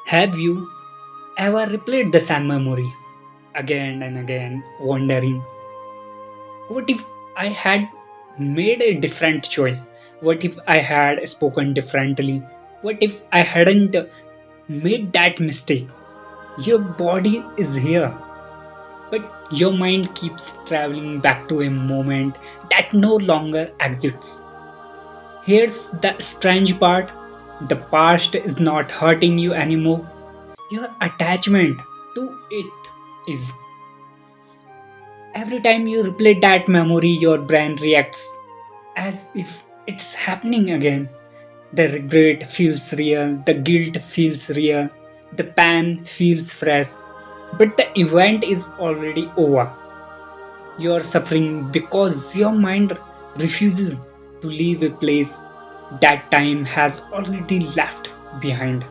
Have you ever replayed the same memory again and again, wondering, what if I had made a different choice? What if I had spoken differently? What if I hadn't made that mistake? Your body is here, but your mind keeps traveling back to a moment that no longer exists. Here's the strange part: the past is not hurting you anymore. Your attachment to it is. Every time you replay that memory, your brain reacts as if it's happening again. The regret feels real, the guilt feels real, the pain feels fresh. But the event is already over. You're suffering because your mind refuses to leave a place that time has already left behind.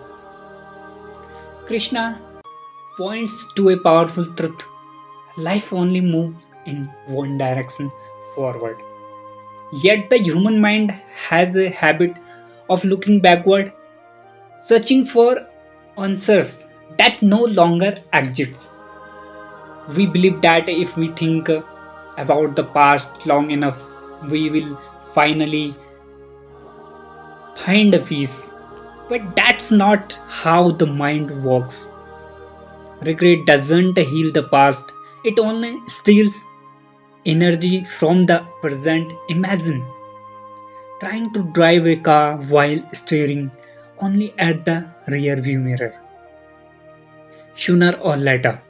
Krishna points to a powerful truth: life only moves in one direction forward. Yet the human mind has a habit of looking backward, searching for answers that no longer exist. We believe that if we think about the past long enough, we will finally find a peace. But that's not how the mind works. Regret doesn't heal the past, it only steals energy from the present. Imagine trying to drive a car while staring only at the rear view mirror. Sooner or later,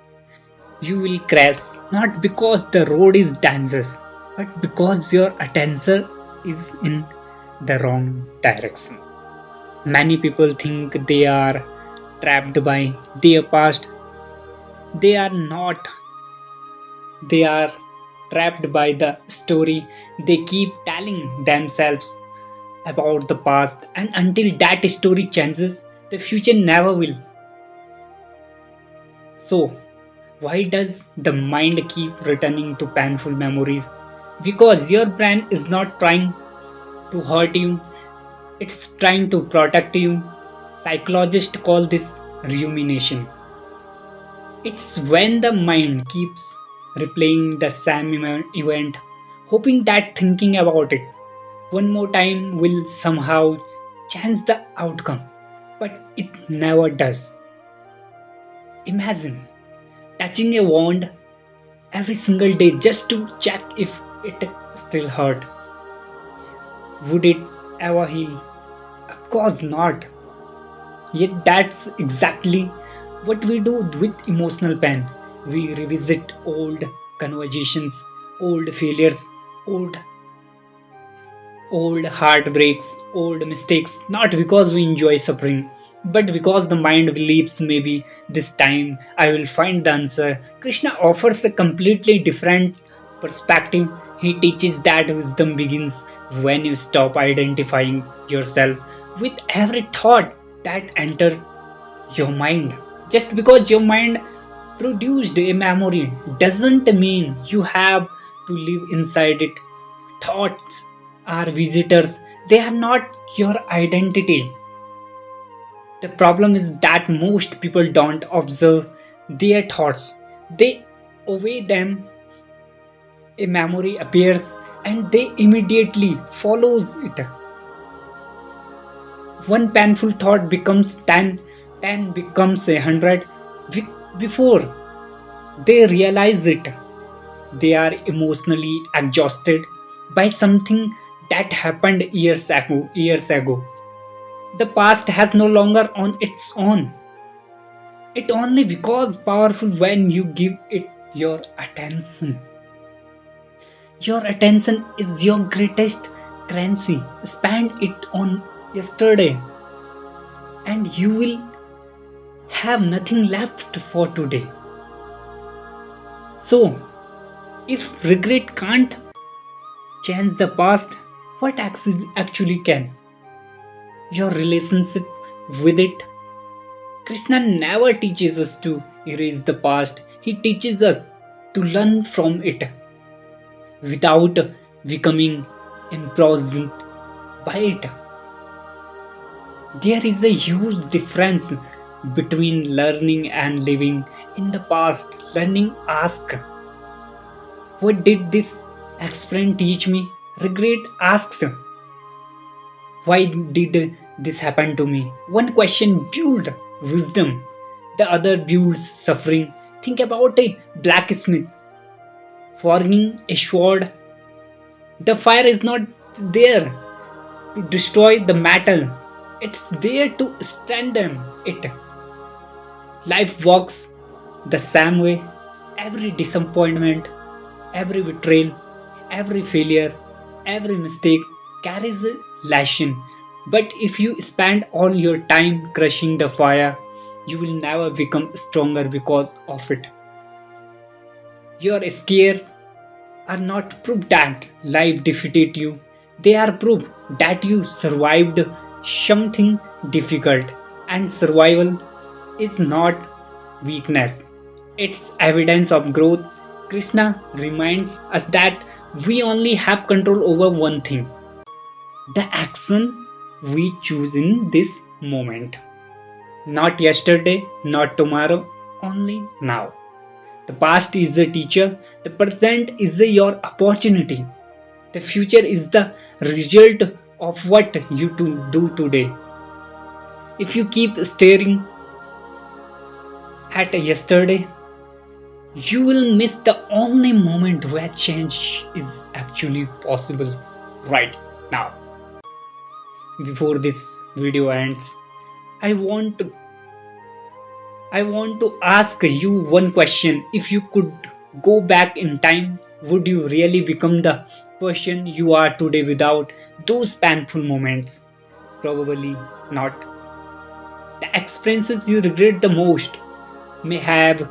you will crash, not because the road is dangerous, but because your attention is in the wrong direction. Many people think they are trapped by their past. They are not. They are trapped by the story they keep telling themselves about the past, and until that story changes, the future never will. So, why does the mind keep returning to painful memories? Because your brain is not trying to hurt you, it's trying to protect you. Psychologists call this rumination. It's when the mind keeps replaying the same event, hoping that thinking about it one more time will somehow change the outcome. But it never does. Imagine touching a wound every single day just to check if it still hurt. Would it ever heal? Of course not. Yet that's exactly what we do with emotional pain. We revisit old conversations, old failures, old old heartbreaks, old mistakes, not because we enjoy suffering, but because the mind believes maybe this time I will find the answer. Krishna offers a completely different perspective. He teaches that wisdom begins when you stop identifying yourself with every thought that enters your mind. Just because your mind produced a memory doesn't mean you have to live inside it. Thoughts are visitors, they are not your identity. The problem is that most people don't observe their thoughts, they obey them. A memory appears and they immediately follows it. One painful thought becomes 10, 10 becomes 100. Before they realize it, they are emotionally exhausted by something that happened years ago. The past has no longer on its own. It only becomes powerful when you give it your attention. Your attention is your greatest currency. Spend it on yesterday and you will have nothing left for today. So, if regret can't change the past, what actually can? Your relationship with it. Krishna never teaches us to erase the past, he teaches us to learn from it without becoming imprisoned by it. There is a huge difference between learning and living. In the past, learning asks, what did this experience teach me? Regret asks, why did this happen to me? One question builds wisdom, the other builds suffering. Think about a blacksmith forging a sword. The fire is not there to destroy the metal, it's there to strengthen it. Life works the same way. Every disappointment, every betrayal, every failure, every mistake carries a lesson. But if you spend all your time crushing the fire, you will never become stronger because of it. Your scares are not proof that life defeated you, they are proof that you survived something difficult. And survival is not weakness, it's evidence of growth. Krishna reminds us that we only have control over one thing, the action we choose in this moment. Not yesterday, not tomorrow, only now. The past is a teacher, the present is your opportunity, the future is the result of what you do today. If you keep staring at yesterday, you will miss the only moment where change is actually possible right now. Before this video ends, I want to I want to ask you one question. If you could go back in time, would you really become the person you are today without those painful moments? Probably not. The experiences you regret the most may have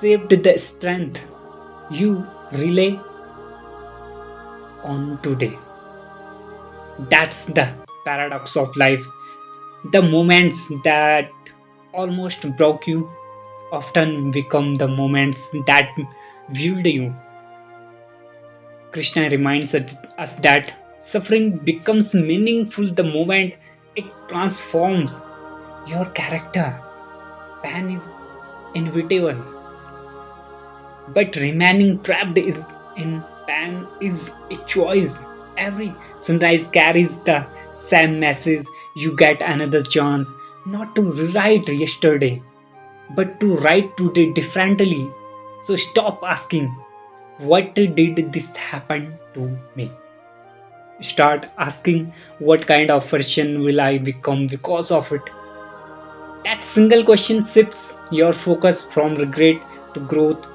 saved the strength you rely on today. That's the paradox of life. The moments that almost broke you often become the moments that fueled you. Krishna reminds us that suffering becomes meaningful the moment it transforms your character. Pain is inevitable, but remaining trapped in pain is a choice. Every sunrise carries the same message. You get another chance, not to rewrite yesterday, but to write today differently. So stop asking, what did this happen to me? Start asking, what kind of person will I become because of it? That single question shifts your focus from regret to growth,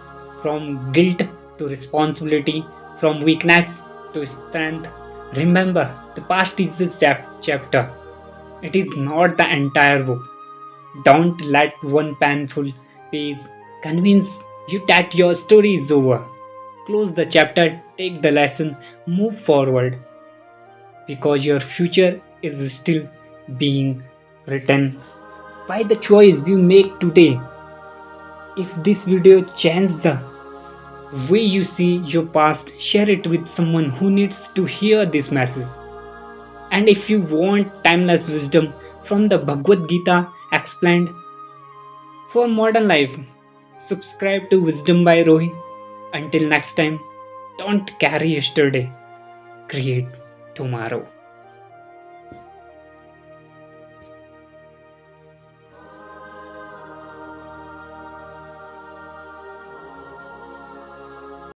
from guilt to responsibility, from weakness to strength. Remember, the past is a chapter, it is not the entire book. Don't let one painful page convince you that your story is over. Close the chapter, take the lesson, move forward because your future is still being written by the choice you make today. If this video changed the way you see your past, share it with someone who needs to hear this message. And if you want timeless wisdom from the Bhagavad Gita explained for modern life, subscribe to Wisdom by Rohi. Until next time, don't carry yesterday, create tomorrow.